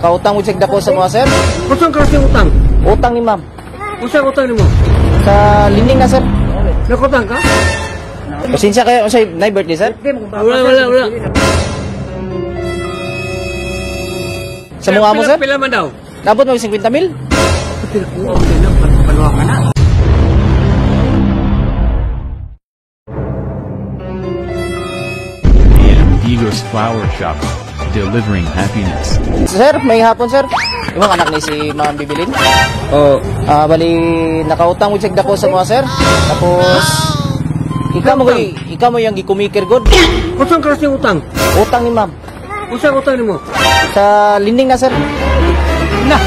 Kautang mo check dako sa mga sir. Kusang kasi utang? Utang ni ma'am. Kusang utang ni mo? Sa linding na sir. Nakutang ka? Pasensya kayo sa na birthday sir. Wala. Sa mga mo sir. Pila man daw? Nabot mo 50 mil? Pinagkuha ko din panuwa ka na. Amigos Flower Shop, delivering happiness. Sir, may hapon sir. Yung anak ni si Ma'am Bibilin. Oh. Bali nakautang mo check dako sa mga sir. Tapos ikaw mo yung gikumikir god. Kusang kasi utang? Utang ni ma'am. Kusang utang ni mo? Sa linding na sir. Na,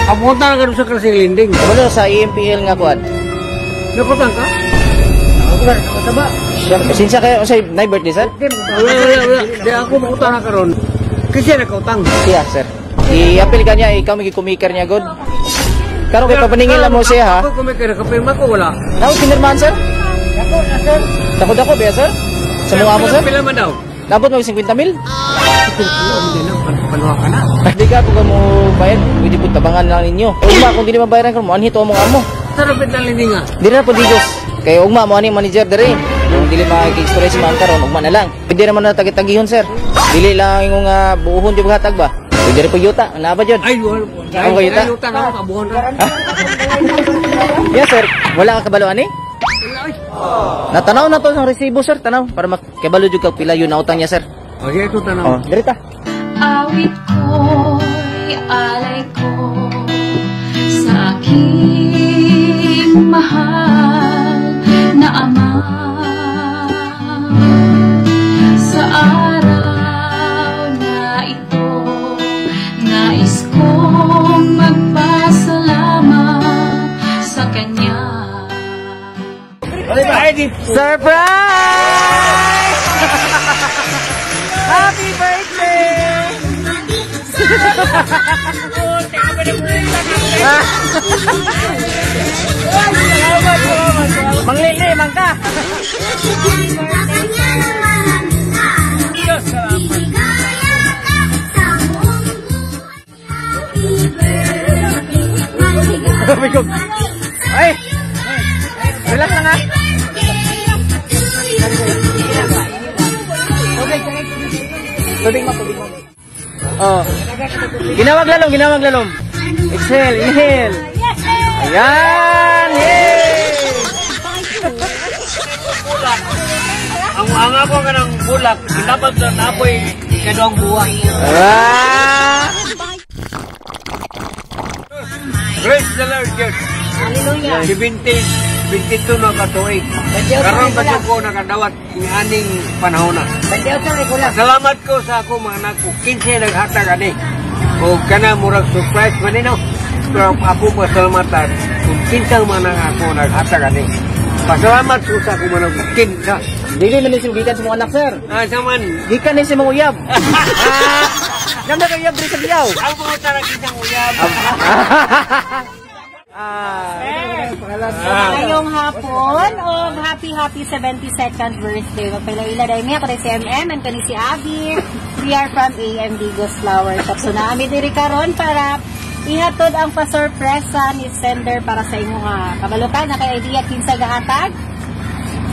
apunta ka rin sa kasi linding. Wala sa EMPL nga kuan. Nakutang ka? Nakutang. Pasensya kayo sa na birthday sir. Wala. Di ako makutang ka ron. Kasi nakautang. Siya sir. I-appeal ka niya, ikaw may gikumikir niya god. Karon kay papaningin lang mo siya ha. Ako kumikir, kapirma ko wala. Naw pinirmahan sir? Dako ba sir? Sa mga mo sir? Pila man daw? Nabot mo 50 mil? Hindi na, panuwa ka na. Hindi ka kung mo bayad, pwede po tabangan lang ninyo. Ugma, kung di mabayaran ka mo, anhito mo amo. Sarapit na linding nga. Di na po digos. Kaya ugma mo ani manager dere. Kung dili makikig-story si ma'am karon, ugma na lang. Pwede naman na tagi-tagihon sir. Dili lang yung buuhon jud hatag ba. Pwede rin po yuta, ano ba jud? Ay, wala. Ano ba yuta? Yuta na, kabuhon na. Yes sir, wala ka kabalo ani? Natanaw na to sa resibo sir, tanaw para makabalo jud kag pila yun na utang niya sir. Okay, ito tanaw. Oh, dirita. Awit ko'y alay ko sa aking mahal na ama. Sa araw na ito, nais kong magpasalamat sa kanya. Surprise! Happy birthday! Manglili, mangka! Ay! Relax lang ha! Tubig mo. Oh. Ginawag lalom. Exhale, inhale. Ayan! Yay! Ang ako ka ng bulak, dapat na napoy kadong buwang. Praise the Lord, God. Hallelujah. 22 na katuig. Karon ba ko nakadawat ni aning panahon na. Salamat ko sa ako mga anak ko. 15 naghatag ani. O kana murag surprise man nino. Pero ako pasalamatan kung 15 man ako naghatag ani. Pasalamat ko sa ako mga kinsa. Dili man ni gikan sa mga anak sir. Saman. Gikan ni sa mga uyab. Nanda ka uyab diri sa Biyaw. Ang mga tarang isang uyab. Ngayong hapon of happy 72nd birthday. Magpailaila dahil niya kani si MM and kani si Abby. We are from Amigos Flower Shop. So naami diri karon para ihatod ang pa-sorpresa ni sender para sa imo nga kabalukan na kay idea kinsa gahatag.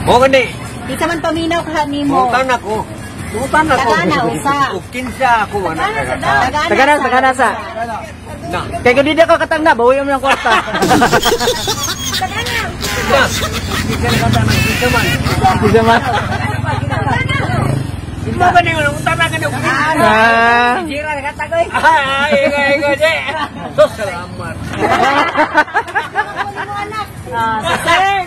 O gani. Isa man paminaw ka nimo. Mutan ako. Tagana usa. O kinsa ako man naghatag. Tagana sa. Na. Kaya kung di ka katangna, bawi mo ng kwarta. Na. Kinsa man. Bisa man. Mo ba ni mo tama ka ni. Jira nagatagoy. Ego je. Salamat. Sir,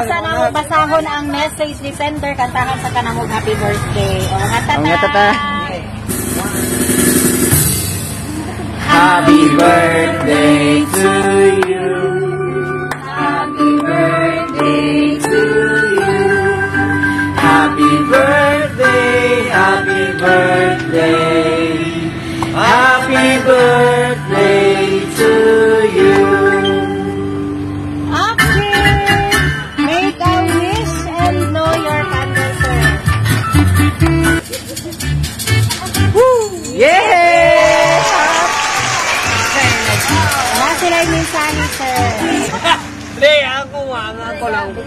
sana mo basahon ang message ni sender kantahan sa kanamong happy birthday. O nga tata. Happy birthday to you. Happy birthday to you. Happy birthday, happy birthday. Happy birthday to you. Okay. Make a wish and know your candle, sir. Yay!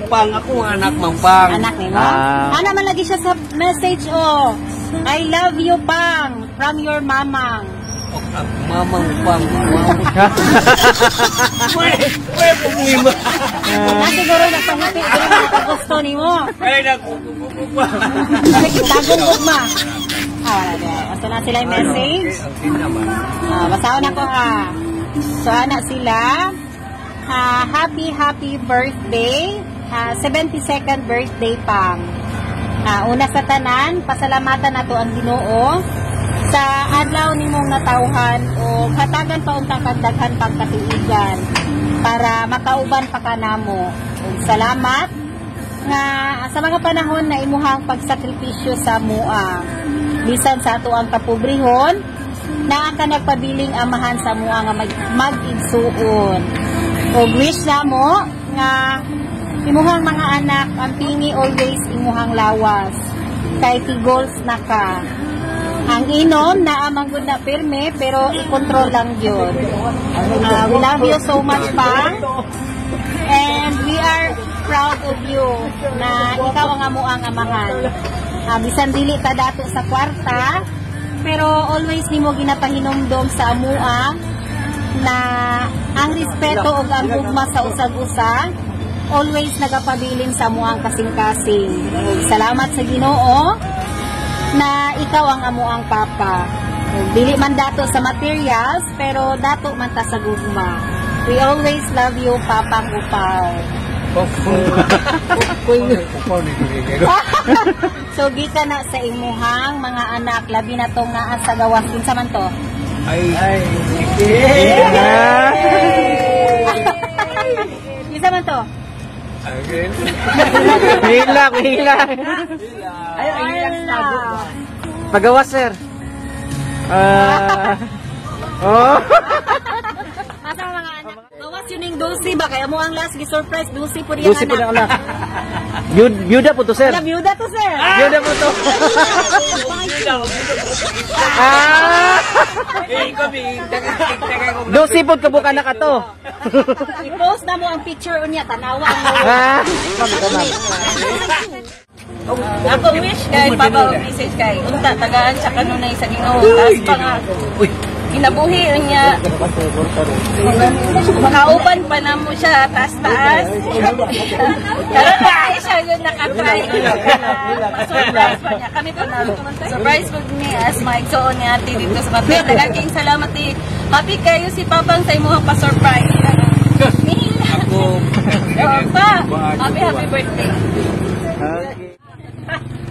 Pang, ako ang anak mang Pang. Anak ni mo? Ah. Ana man lagi siya sa message, oh. I love you, Pang, from your mamang. Mamang Pang. May pumima. Na siguro nagpangiti, pero nakagusto ni mo. Ay, nakukukukupa. Tagong gugma. Wala din. Basta na sila yung message. Basaon ako So, anak sila. Happy birthday. 72nd birthday, Pang. Una sa tanan, pasalamatan nato ang Ginoo sa adlaw nimong natawhan o hatagan pa untang kagdaghan pagkatuigan para makauban pa kanamo. Salamat nga sa mga panahon na imuhang pagsakripisyo sa mua. Bisan sa ato ang kapobrehon, naa ka nagpabiling amahan sa mua nga mag-igsuon. O wish na mo nga imuhang mga anak ang pingi always imuhang lawas. Kay tigols na ka. Ang inom na amanggod na pirme pero i-control lang yun. We love you so much, Pang. And we are proud of you na ikaw ang amuang amahan. Bisan dili ta dato sa kwarta, pero always nimo ginapahinomdom sa amua na ang respeto ug ang gugma sa usag-usa always nagapabilin sa amuang kasing-kasing. Salamat sa Ginoo na ikaw ang amuang papa. Dili man dato sa materials, pero dato man ta sa gugma. We always love you, Papa Kupaw. So, gika na sa imuhang mga anak, labi na to nga sa gawas. Kinsa man to? Kinsa man to? Hila. Pagawas, sir. Asa ang mga anak? Gawas yun yung Dulce ba? Kaya mo ang last surprise Dulce po diyan Dulce po ng anak. Byuda po to, sir. Byuda to, sir. Byuda po to. Dulce po kabuka na ka to. I-post na mo ang picture niya, tanawa mo. Ako wish kay Papa message kay unta tagaan sa kanunay sa Ginoo taas pa nga kinabuhi niya makauban pa na mo siya taas karon na ay siya yun nakatry surprise pa niya kami pa na surprise po ni as maigsoon ni ate dito sa kapit nagaging salamat happy kayo si Papang sa imong pa-surprise Ako. pa happy birthday.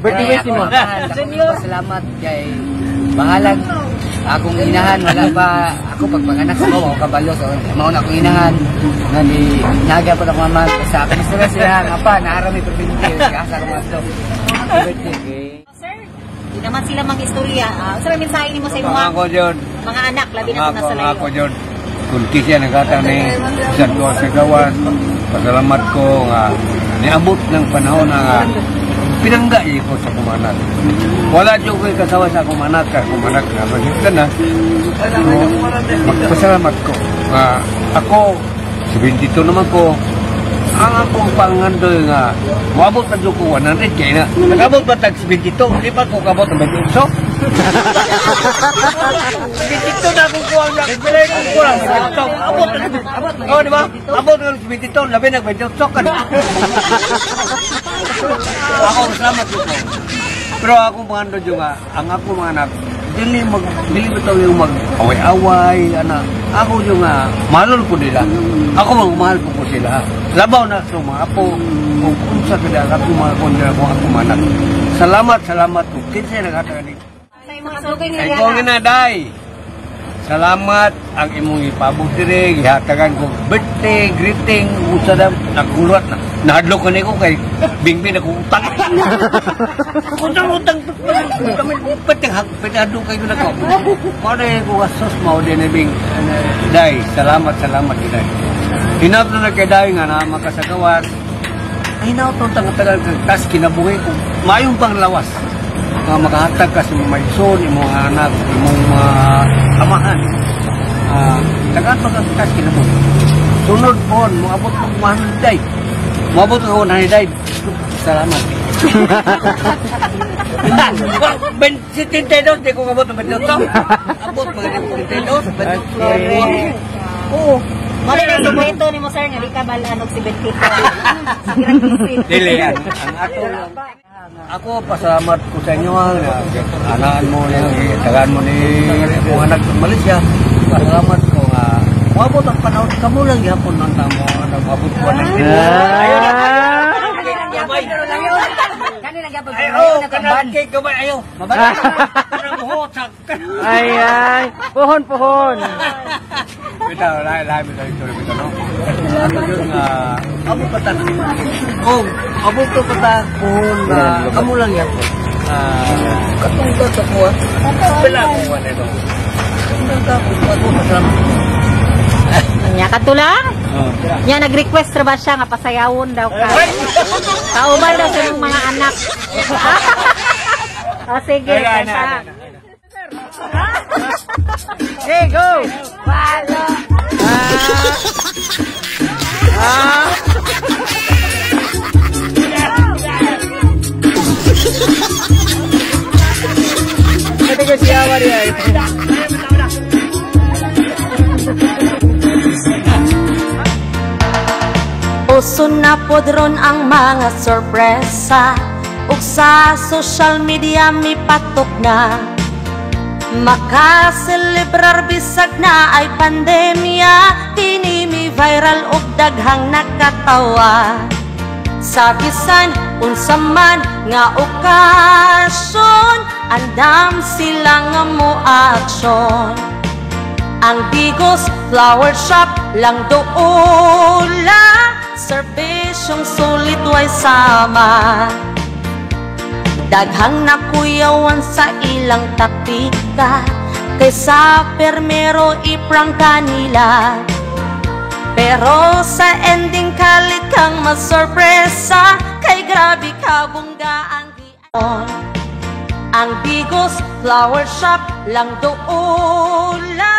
Birthday wish mo. Salamat kay bahalag akong inahan wala ba ako pagpanganak sa ko kabalo so mao na akong inahan nga ni naga pa ako mama sa akin sila nga pa naarami province asa ko mato. Birthday. Sir, di naman sila mag-istorya. Sir, mensahe nimo sa imong Ako John. mga anak, labi na to nasa Ako layo. John. Kung kisya nagkata ni sa duwa sa gawan, pasalamat ko nga niabot ng panahon na pinangga ko sa kumanak. Wala dyan ko kasawa sa kumanak na magigta na. Magpasalamat ko. Ako, 72 naman ko, ang akong pangandoy nga, maabot na dyan ko 100 kaya na. Nagabot ba tag 72? Di ba ko kabot ang 28? 72 na akong kuwang na. Kaya kong kuwang. Abot na. O, di ba? Abot na 72. Labi na 28 ka na. Ako, salamat ko. Pero ako mga ando dyan nga, ang ako mga anak, dili bitaw yung mag-away-away, ako yung malol ko nila. Ako mahal ko sila. Labaw na sa mga apo, kung sa kada ako mga kundira ko ako mga anak. Salamat ko. Kinsa nagkatagan Sa imong sugay ay nila. ko ginaday. Salamat ang imong ipabog dire gihatagan ko birthday greeting usa na nagulot na nahadlok ko niko kay bingbing ako utang kami pateng hagpedado kay ko nako mao ko asos mao din bing dai salamat day hinap na kay dai nga na makasagawas ay nautong tagal tas kinabuhi ko mayong panglawas nga makahatag ka sa mga maison, imong anak, imong amahan. Lagat magkakakas kinabot. Sunod po, mga abot ng mahanday. Mabot ako na ni Dave. Salamat. 72, di ko kabot ng 28. Abot mga 72. Oo. Mali na sukwento ni mo, sir, nga di ka balanog si Bentito. Dili yan. Ang ato lang. Ako, pasalamat ko sa inyo nga. Anaan mo, tagaan mo ni mga anak ng Malaysia. Pasalamat ko nga. Mabot ang panahon. Kamu lang yapon ng tamo. Nag-abot ko ng ayaw na. Ayaw, kanang cake gamay. Ayaw. Mabalik. Kanang buhotak. Ay, ay. Puhon. Bitaw, lahat mo tayo ito, no? Ano yun nga, abot pa ta. Oh, abot ko pa ta kung kamu lang yan. Katungkot ako, pala akong wala ito. Nya katulang? Nya nag-request ra ba siya nga pasayawon daw ka. Kauban daw sa iyong mga anak. O sige, kanta. Hey, go! Walo. Ito ko siya, Maria. Uso na podron ang mga sorpresa, ug sa social media mi patok na. Makaselebrar bisag na ay pandemya, kini mi viral ug daghang nakatawa. Sa bisan unsa man nga okasyon, andam sila nga mo aksyon. Ang Digos Flower Shop lang doola, serbisyong sulit way sama. Daghang nakuyawan sa ilang taktika, kaysa permero iprang kanila. Pero sa ending kalit kang masorpresa, kay grabe ka bungga ang giaon. Ang Digos Flower Shop lang doola,